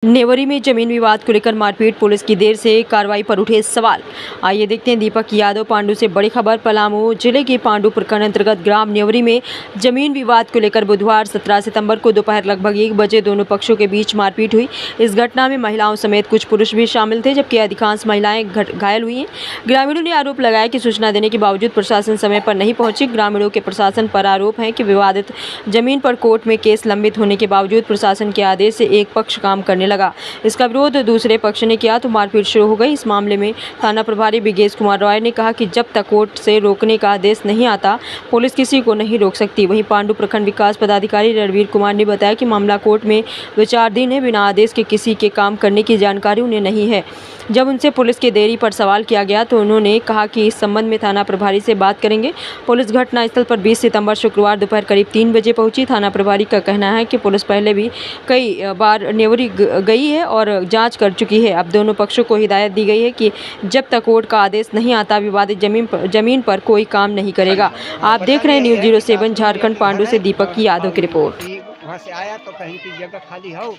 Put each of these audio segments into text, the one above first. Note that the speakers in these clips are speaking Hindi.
नेवरी में जमीन विवाद को लेकर मारपीट, पुलिस की देर से कार्रवाई पर उठे सवाल। आइए देखते हैं दीपक यादव पांडु से बड़ी खबर। पलामू जिले के पांडु प्रखंड अंतर्गत ग्राम नेवरी में जमीन विवाद को लेकर बुधवार 17 सितंबर को दोपहर लगभग 1 बजे दोनों पक्षों के बीच मारपीट हुई। इस घटना में महिलाओं समेत कुछ पुरुष भी शामिल थे, जबकि अधिकांश महिलाएं घायल हुई हैं। ग्रामीणों ने आरोप लगाया कि सूचना देने के बावजूद प्रशासन समय पर नहीं पहुंची। ग्रामीणों के प्रशासन पर आरोप है कि विवादित जमीन पर कोर्ट में केस लंबित होने के बावजूद प्रशासन के आदेश से एक पक्ष काम करने लगा। इसका विरोध दूसरे पक्ष ने किया तो मारपीट शुरू हो गई। इस मामले में थाना प्रभारी बिगेश कुमार रॉय ने कहा कि जब तक कोर्ट से रोकने का आदेश नहीं आता, पुलिस किसी को नहीं रोक सकती। वहीं पांडु प्रखंड विकास पदाधिकारी रणवीर कुमार ने बताया कि मामला कोर्ट में विचाराधीन है। बिना आदेश के किसी के काम करने की जानकारी उन्हें नहीं है। जब उनसे पुलिस की देरी पर सवाल किया गया तो उन्होंने कहा कि इस संबंध में थाना प्रभारी से बात करेंगे। पुलिस घटनास्थल पर 20 सितंबर शुक्रवार दोपहर करीब 3 बजे पहुंची। थाना प्रभारी का कहना है कि पुलिस पहले भी कई बार नेवरी गई है और जांच कर चुकी है। अब दोनों पक्षों को हिदायत दी गई है कि जब तक कोर्ट का आदेश नहीं आता, विवादित जमीन पर कोई काम नहीं करेगा। आप देख रहे हैं न्यूज़ 07 झारखंड। पांडु से दीपक यादव की रिपोर्ट। वहाँ से आया तो कहीं की जगह खाली हो,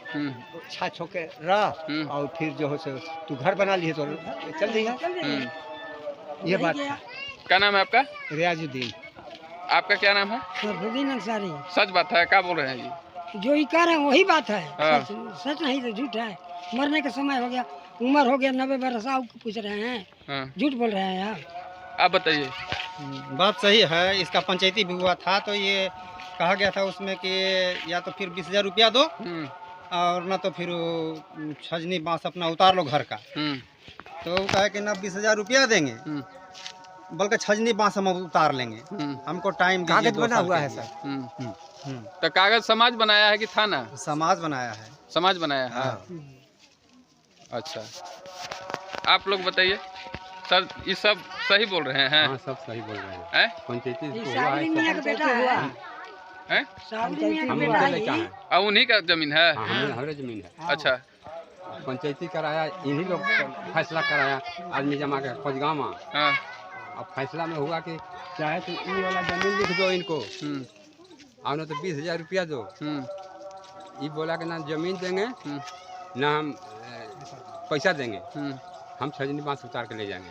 छाछ होके रह और फिर जो हो से तू घर बना लिए तो चल जाइए। ये बात है। क्या नाम है आपका? रियाजुद्दीन। आपका क्या नाम है? सरफुद्दीन अंसारी। सच बात है, क्या बोल रहे हैं जी? जो ही कह रहे हैं वही बात है। हाँ। सच नहीं तो झूठ है। मरने का समय हो गया, उम्र हो गया 90 बरस, आपको पूछ रहे हैं। हाँ। झूठ बोल रहे हैं आप। आप बताइए। बात सही है। इसका पंचायती भी हुआ था तो ये कहा गया था उसमें कि या तो फिर 20,000 रुपया दो और ना तो फिर छजनी बांस अपना उतार लो घर का। तो वो कहा कि ना 20,000 रुपया देंगे, बल्कि छजनी बांस हम उतार लेंगे, हमको टाइम दीजिए। कागज बना हुआ है सर। तो कागज समाज बनाया है कि थाना? समाज बनाया है। समाज बनाया है। हाँ। अच्छा, आप लोग बताइए सर, ये सब सही बोल रहे हैं? हाँ, सब सही बोल रहे हैं। हैं? पंचायती ये हुआ साबरी है, मियां का बेटा है। हैं? साबरी मियां का हम बेटा लोग का है। है। अब उन्हीं का जमीन है? हाँ, हमारे जमीन है। अच्छा। पंचायती कराया, इन्हीं लोग फैसला कराया आदमी जमा के खोजगामा। हाँ। अब फैसला में हुआ कि चाहे तो ये वाला जमीन लिख दो इनको और ना तो 20,000 रुपया दो। ये बोला कि ना जमीन देंगे ना हम पैसा देंगे, हम छजनी बांस उतार के ले जाएंगे,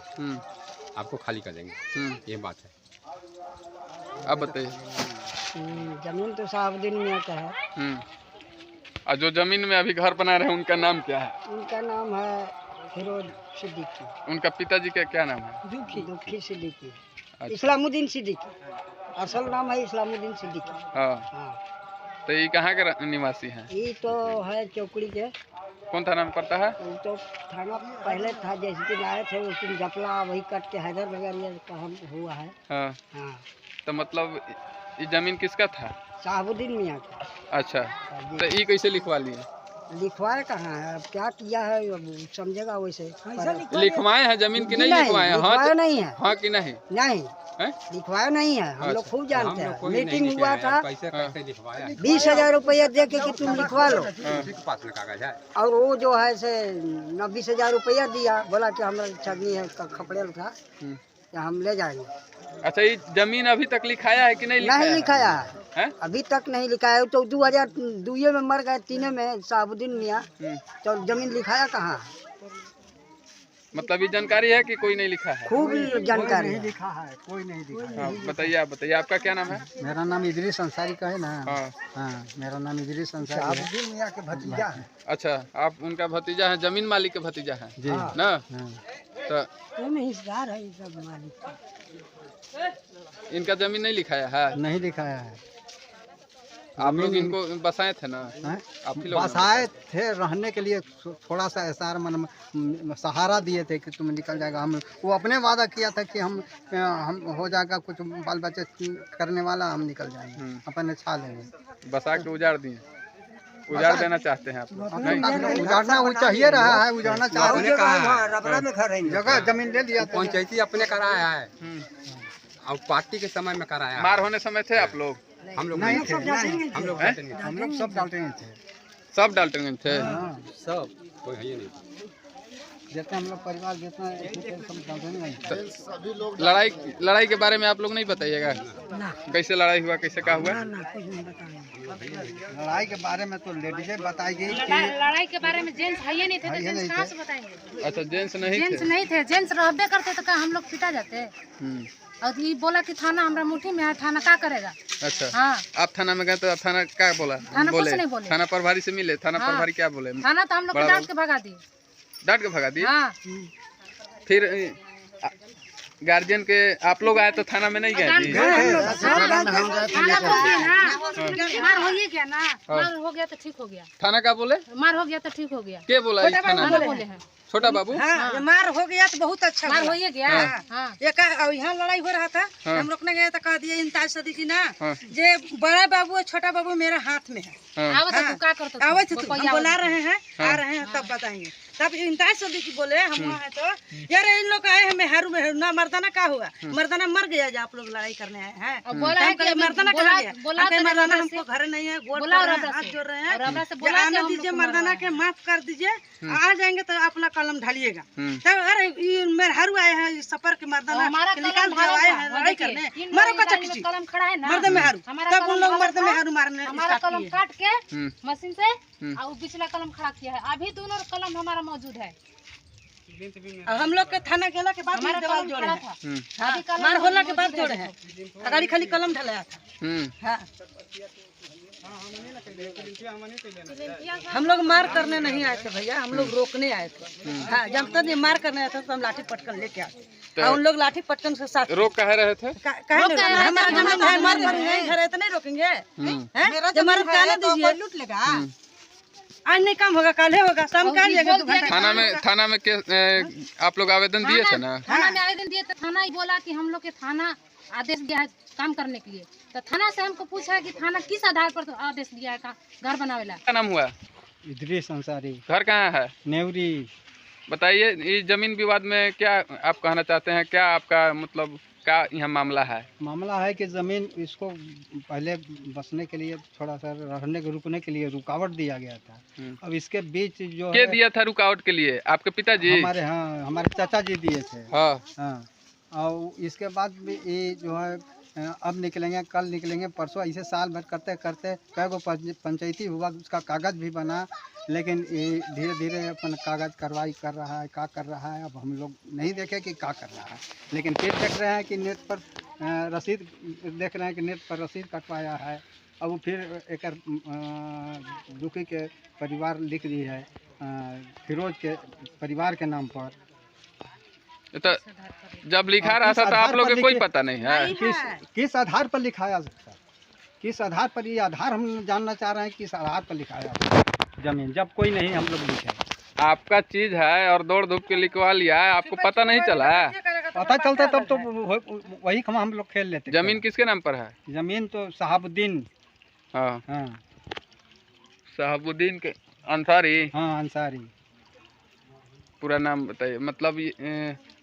आपको खाली कर देंगे। ये बात है। आप बताइए। जमीन तो साबुद्दीन मियां का है। और जो जमीन में अभी घर बना रहे हैं उनका नाम क्या है? उनका नाम है फिरोज सिद्दीकी। उनका पिताजी का क्या नाम है? दुखी सिद्दीकी। अच्छा। इस्लामुद्दीन सिद्दीकी। असल नाम है इस्लामुद्दीन सिद्दीकी। हाँ। हाँ। तो ये कहाँ के निवासी हैं? ये तो है चौकड़ी के। कौन थाना में पड़ता है? वो तो थाना पहले था, जैसे दिन आए थे उस दिन जपला वही कट के हैदरनगर ये काम हुआ है। हाँ। हाँ। तो मतलब ये जमीन किसका था? साबुद्दीन मियां का। अच्छा, तो ये कैसे लिखवा लिए? लिखवाए कहाँ है, अब क्या किया है अब समझेगा वैसे। लिखवाए हैं जमीन की? नहीं लिखवाए हैं? लिखवाया नहीं है। हाँ कि नहीं? नहीं हैं? लिखवाया नहीं है। हम लोग अच्छा। खूब जानते हम लोग हैं। कोई नहीं मीटिंग लिखे हुआ हैं, था, पैसे कैसे लिखवाया है? 20,000 रुपया दे के कि तुम लिखवा लो। किसी के पास में कागज है? और वो जो है से 20,000 रुपया दिया, बोला कि हमारा छगनी है खपड़ेल था, या हम ले जाएंगे। अच्छा, ये जमीन अभी तक लिखाया है कि नहीं लिखाया? नहीं है? लिखाया है। हैं? अभी तक नहीं लिखाया। तो 2002 में मर गए, 3 में साबुद्दीन मियां, तो जमीन लिखाया कहाँ है? मतलब ये जानकारी है कि कोई नहीं लिखा है? खूब जानकारी है। लिखा है, कोई नहीं लिखा। हाँ, बताइए। आप बताइए, आपका क्या नाम है? मेरा नाम इदरीस अंसारी का है ना। हाँ। हाँ, मेरा नाम इदरीस अंसारी है। साबुद्दीन मियां के भतीजा है। अच्छा, आप उनका भतीजा है, जमीन मालिक के भतीजा है जी। ना? हाँ। तो हिस्सेदार है ये सब मालिक का। इनका जमीन नहीं लिखाया है? नहीं लिखाया है। आप लोग इनको बसाए थे ना? आप ही लोग बसाए थे रहने के लिए, थोड़ा सा एसार मन सहारा दिए थे कि तुम निकल जाएगा। हम वो अपने वादा किया था कि हम हो जाएगा कुछ बाल बच्चे करने वाला, हम निकल जाएंगे, अपन छा लेंगे। बसा के उजाड़ दिए? उजाड़ देना चाहते हैं आप लोग? नहीं? उजाड़ना वो चाहिए रहा है, उजाड़ना अपने कहा है, रबड़ा में घर है। जगह जमीन ले लिया। पंचायती अपने कराया है और पार्टी के समय में कराया है। मार होने समय थे आप लोग? हम लोग नहीं नहीं थे, थे। हम लोग रहते नहीं थे। हम लोग सब डालते हैं थे। सब डाल्टनगंज थे? हाँ। सब कोई है ही नहीं। जितना हम लोग परिवार जितना तो लड़ाई के बारे में आप लोग नहीं बताइएगा, कैसे लड़ाई हुआ, कैसे क्या हुआ? लड़ाई के बारे में तो लेडीजें बताएगी। लड़ाई के बारे में जेंट्स है नहीं थे, तो जेंट्स कहाँ से बताएंगे? अच्छा, जेंट्स नहीं थे। जेंट्स रहबे करते तो क्या हम लोग पिटा जाते? और ये बोला कि थाना हमारा मुट्ठी में है, थाना क्या करेगा? अच्छा, हाँ। आप थाना में गए तो थाना क्या बोला? थाना कुछ नहीं बोले। थाना प्रभारी से मिले, थाना प्रभारी क्या बोले? थाना तो हम लोग को डांट के भगा दिए। डांट के भगा दिए? हाँ। फिर गार्जियन के आप लोग आए तो थाना में नहीं गए जी? मार हो गया ना, मार हो गया तो ठीक हो गया। थाना का बोले? मार हो गया तो ठीक हो गया। क्या बोला? थाना बोले हैं छोटा बाबू। हाँ, मार हो गया तो बहुत अच्छा मार हो गया। हाँ। ये यहाँ लड़ाई हो रहा था, हम रोकने गए तो कह दिए इंताज सदी जी ना, हाँ। जे बड़ा बाबू और छोटा बाबू मेरा हाथ में है। आवत तू क्या करते? आवत तू, हम बुला रहे हैं, आ रहे हैं तब बताएंगे। तब इंताज सदी जी बोले हम वहाँ है तो यार इन लोग आए हैं मेहरू में ना, मर्दाना क्या हुआ? मर्दाना मर गया जो आप लोग लड़ाई करने आए हैं। बोला है कि मर्दाना कहाँ गया? मर्दाना हमको घर नहीं है, गोल कर रहे हैं, हाथ जोड़ रहे हैं, आने दीजिए मर्दाना के, माफ कर दीजिए, आ जाएंगे तो अपना कलम ढालिएगा। तब अरे ये मेहरू आए हैं सफर के मर्दाना निकाल दिया, आए हैं लड़ाई करने, मारो कच्चा किसी कलम खड़ा है ना, मर्द मेहरू। तब उन लोग मर्द मेहरू मारने हमारा स्टार्ट कलम किए। काट के मशीन से और पिछला कलम खड़ा किया है। अभी दोनों कलम हमारा मौजूद है। हम लोग के थाना गेला के बाद हमारा देवाल कलम जोड़े खड़ा हैं। था। हाँ, मार होला के बाद जोड़े हैं, अगाड़ी खाली कलम ढलाया था। हाँ। हम लोग मार करने नहीं आए थे भैया, हम लोग रोकने आए थे। हाँ, जब तक ये मार करने आए थे तो हम लाठी पटकन लेके आए थे, और उन लोग लाठी पटकन के साथ रोक कह रहे थे? हमारा जमीन है, मार करेंगे, घर है तो नहीं रोकेंगे? हैं? जब मार कहने दीजिए, लूट लेगा। आज नहीं काम होगा, कल होगा, शाम का आइएगा 2 घंटा। थाना में आप लोग आवेदन दिए थे ना? थाना में आवेदन दिए तो थाना ही बोला कि हम लोग के थाना आदेश दिया है काम करने के लिए। तो थाना से हमको पूछा है कि थाना किस आधार पर आदेश दिया है घर बनावे ला। क्या नाम हुआ? इद्रिस अंसारी, घर कहाँ है? नेवरी। बताइए, इस जमीन विवाद में क्या आप कहना चाहते हैं? क्या आपका मतलब क्या यहाँ मामला है? मामला है कि ज़मीन इसको पहले बसने के लिए, थोड़ा सा रहने के, रुकने के लिए रुकावट दिया गया था। अब इसके बीच जो क्या दिया था रुकावट के लिए? आपके पिताजी? हमारे, हाँ, हमारे चाचा जी दिए थे। हाँ। हाँ, और इसके बाद भी ये जो है अब निकलेंगे, कल निकलेंगे, परसों, ऐसे साल भर करते करते कई गो पंचायती हुआ, उसका कागज़ भी बना, लेकिन ये धीरे धीरे अपन कागज़ कार्रवाई कर रहा है, क्या कर रहा है अब हम लोग नहीं देखे कि क्या कर रहा है। लेकिन फिर देख रहे हैं कि नेट पर रसीद, देख रहे हैं कि नेट पर रसीद कटवाया है। अब फिर एक दुखी के परिवार लिख दी है, फिरोज के परिवार के नाम पर। तो जब लिखा रहा था तो आप लोग को कोई पता नहीं है? किस आधार पर लिखाया सकता, किस आधार पर? ये आधार हम जानना चाह रहे हैं, किस आधार पर लिखाया जमीन, जब कोई नहीं हम लोग लिखे। आपका चीज है और दौड़ धूप के लिखवा लिया है, आपको पता नहीं चला? पता चलता तब तो वही हम लोग खेल लेते। जमीन किसके नाम पर है? जमीन तो साहबुद्दीन। हाँ, हाँ, साहबुद्दीन के अंसारी। हाँ, अंसारी। पूरा नाम बताइए। मतलब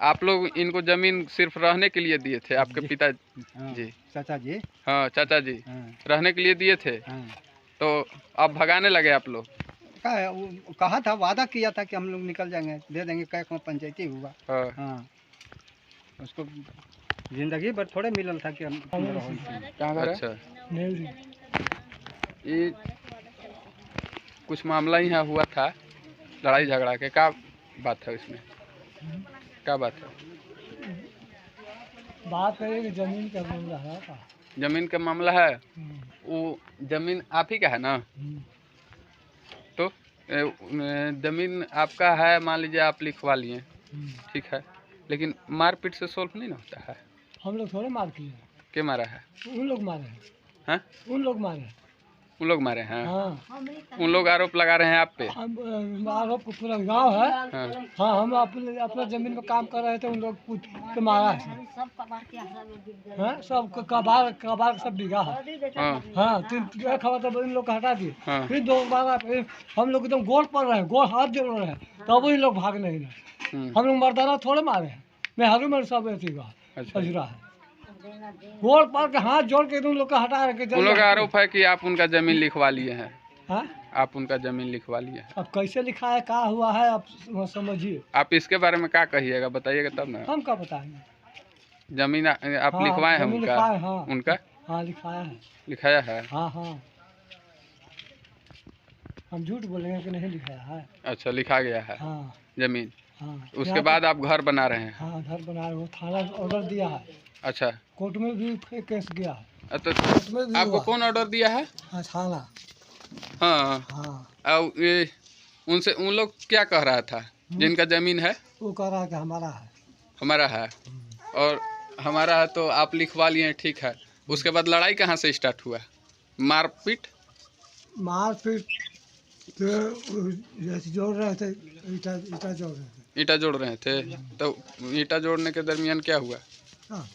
आप लोग इनको जमीन सिर्फ रहने के लिए दिए थे? आपके पिता जी? चाचा जी। हाँ, चाचा जी। हाँ, रहने के लिए दिए थे। हाँ। तो अब भगाने लगे आप लोग? कहा था, वादा किया था कि हम लोग निकल जाएंगे, दे देंगे, कई पंचायती हुआ। हाँ। हाँ, उसको जिंदगी भर थोड़े मिलल था कि हम। अच्छा, ये कुछ मामला यहाँ हुआ था, लड़ाई झगड़ा के, क्या बात है इसमें? क्या बात है? बात है कि जमीन का मामला है। जमीन का मामला है? वो जमीन आप ही का है ना? तो जमीन आपका है, मान लीजिए आप लिखवा लिए, ठीक है, लेकिन मारपीट से सोल्व नहीं ना होता है? हम लोग थोड़े मार किए। क्या मारा है? उन लोग मारे हैं। उन लोग मारे हैं? हाँ। उन लोग आरोप लगा रहे हैं आप पे? आरोप पूरा गांव है। हाँ, हम अपना जमीन में काम कर रहे थे, उन लोग पूछ के मारा है। सब कबार सब बिगा है। हाँ, 3 खबर तब इन लोग हटा दिए। फिर 2 बार हम लोग एकदम गोल पड़ रहे हैं, गोल हाथ जोड़ रहे हैं, तब इन लोग भाग नहीं रहे। हम लोग मर्दाना थोड़े मारे हैं, मैं हरू में सब अजरा है, गोल पर के हाथ जोड़ के उन लोग का हटा रहे। उन लोग का आरोप है कि आप उनका जमीन लिखवा लिए हैं। आप उनका जमीन लिखवा लिए हैं। अब कैसे लिखा है, क्या हुआ है, आप समझिए। आप इसके बारे में क्या कहिएगा, बताइएगा तब ना। हम क्या बताएंगे। जमीन आप हाँ, लिखवाए हैं जमीन उनका? लिखवाए, हाँ। उनका हाँ लिखाया है। लिखाया है? हाँ हाँ, हम झूठ बोलेंगे कि नहीं लिखाया है। अच्छा, लिखा गया है हाँ जमीन। हाँ। उसके बाद आप घर बना रहे हैं? हाँ घर बना रहे, थाना ऑर्डर दिया है। अच्छा, कोर्ट में भी केस गया है। तो कोर्ट में भी आपको हुआ। कौन ऑर्डर दिया है? हाँ थाना। हाँ, हाँ और ये उनसे उन लोग क्या कह रहा था जिनका जमीन है? वो कह रहा है कि हमारा है। हमारा है, और हमारा है तो आप लिखवा लिए, ठीक है। उसके बाद लड़ाई कहाँ से स्टार्ट हुआ? मारपीट? मारपीट तो जोड़ रहे थे, ईटा जोड़ रहे थे। ईटा जोड़ रहे थे, तो ईटा जोड़ने के दरमियान क्या हुआ? हाँ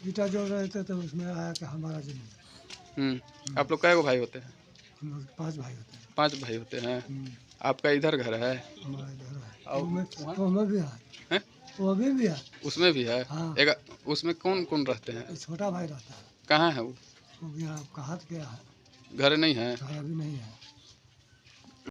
ईटा जोड़ रहे थे तो उसमें आया कि हमारा जमीन। आप लोग कै गो भाई होते हैं? हम लोग 5 भाई होते हैं। 5 भाई होते हैं। आपका इधर घर है? हमारा इधर है। और उसमें भी है। हैं? वो भी है। उसमें भी है? हाँ। एक उसमें कौन कौन रहते हैं? छोटा भाई रहता है। कहाँ है वो? वो गया, कहाँ गया है, घर नहीं है? घर अभी नहीं है।